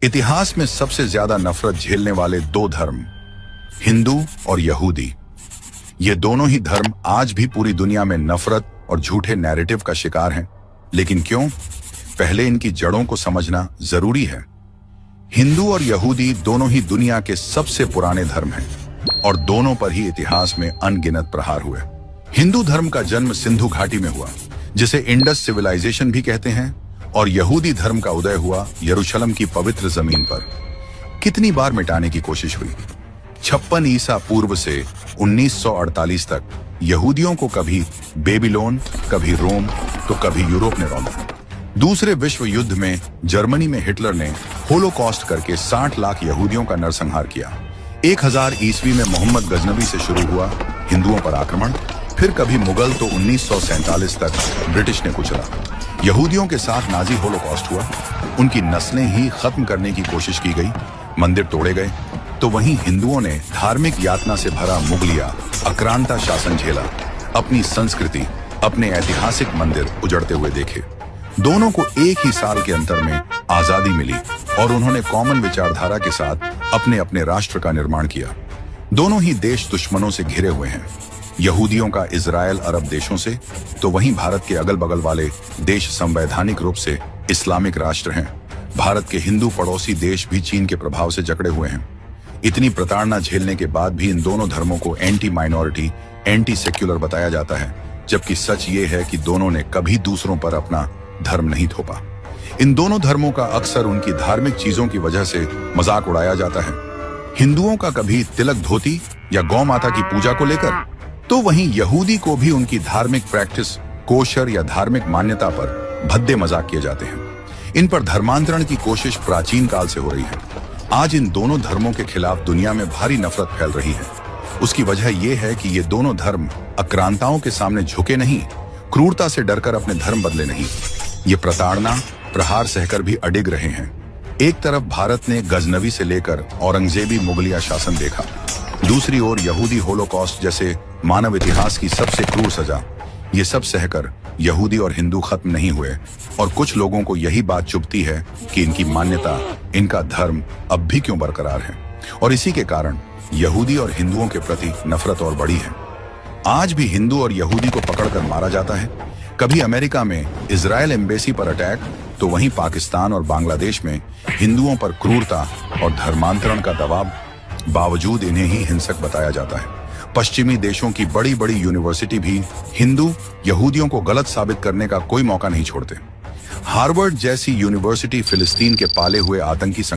इतिहास में सबसे ज्यादा नफरत झेलने वाले दो धर्म, हिंदू और यहूदी। ये दोनों ही धर्म आज भी पूरी दुनिया में नफरत और झूठे नैरेटिव का शिकार हैं। लेकिन क्यों? पहले इनकी जड़ों को समझना जरूरी है। हिंदू और यहूदी दोनों ही दुनिया के सबसे पुराने धर्म हैं और दोनों पर ही इतिहास में अनगिनत प्रहार हुए। हिंदू धर्म का जन्म सिंधु घाटी में हुआ, जिसे इंडस सिविलाइजेशन भी कहते हैं, और यहूदी धर्म का उदय हुआ यरूशलेम की पवित्र जमीन पर। कितनी बार मिटाने की कोशिश हुई। 56 ईसा पूर्व से 1948 तक यहूदियों को कभी बेबीलोन, कभी रोम, तो कभी यूरोप ने रौंदा। दूसरे विश्व युद्ध में जर्मनी में हिटलर ने होलोकॉस्ट करके 60 लाख यहूदियों का नरसंहार किया। 1000 ईस्वी में मोहम्मद गजनबी से शुरू हुआ हिंदुओं पर आक्रमण। फिर कभी मुगल, तो 1947 तक ब्रिटिश ने कुचला। यहूदियों के साथ नाजी होलोकॉस्ट हुआ। उनकी नस्लें ही खत्म करने की कोशिश की गई, मंदिर तोड़े गए। तो वहीं हिंदुओं ने धार्मिक यातना से भरा मुगलिया आक्रांता शासन झेला। अपनी संस्कृति, अपने ऐतिहासिक मंदिर उजड़ते हुए देखे। दोनों को एक ही साल के अंतर में आजादी मिली और उन्होंने कॉमन विचारधारा के साथ अपने अपने राष्ट्र का निर्माण किया। दोनों ही देश दुश्मनों से घिरे हुए हैं, यहूदियों का इजराइल अरब देशों से, तो वहीं भारत के अगल बगल वाले देश संवैधानिक रूप से इस्लामिक राष्ट्र हैं। भारत के हिंदू पड़ोसी देश भी चीन के प्रभाव से जकड़े हुए हैं। इतनी प्रताड़ना झेलने के बाद भी इन दोनों धर्मों को एंटी माइनॉरिटी, एंटी सेक्युलर बताया जाता है, जबकि सच ये है कि दोनों ने कभी दूसरों पर अपना धर्म नहीं थोपा। इन दोनों धर्मों का अक्सर उनकी धार्मिक चीजों की वजह से मजाक उड़ाया जाता है। हिंदुओं का कभी तिलक धोती या गौ माता की पूजा को लेकर, तो वहीं यहूदी को भी उनकी धार्मिक प्रैक्टिस, कोशर या धार्मिक मान्यता पर भद्दे मजाक किए जाते हैं। इन पर धर्मांतरण की कोशिश प्राचीन काल से हो रही है। आज इन दोनों धर्मों के खिलाफ दुनिया में भारी नफरत फैल रही है। उसकी वजह यह है कि ये दोनों धर्म आक्रांताओं के सामने झुके नहीं, क्रूरता से डरकर अपने धर्म बदले नहीं। ये प्रताड़ना, प्रहार सहकर भी अडिग रहे हैं। एक तरफ भारत ने गजनवी से लेकर औरंगजेबी मुगलिया शासन देखा, दूसरी ओर यहूदी होलोकॉस्ट जैसे मानव इतिहास की सबसे क्रूर सजा। ये सब सहकर यहूदी और हिंदू खत्म नहीं हुए, और कुछ लोगों को यही बात चुभती है कि इनकी मान्यता, इनका धर्म अब भी क्यों बरकरार है, और इसी के कारण यहूदी और हिंदुओं के प्रति नफरत और बढ़ी है। आज भी हिंदू और यहूदी को पकड़कर मारा जाता है। कभी अमेरिका में इजराइल एम्बेसी पर अटैक, तो वहीं पाकिस्तान और बांग्लादेश में हिंदुओं पर क्रूरता और धर्मांतरण का दबाव, बावजूद इन्हें ही हिंसक बताया जाता है। पश्चिमी देशों की बड़ी बड़ी यूनिवर्सिटी भी हिंदू यहूदियों को गलत साबित करने का कोई मौका नहीं छोड़ते। हार्वर्ड जैसी यूनिवर्सिटी फिलिस्तीन के पाले हुए आतंकी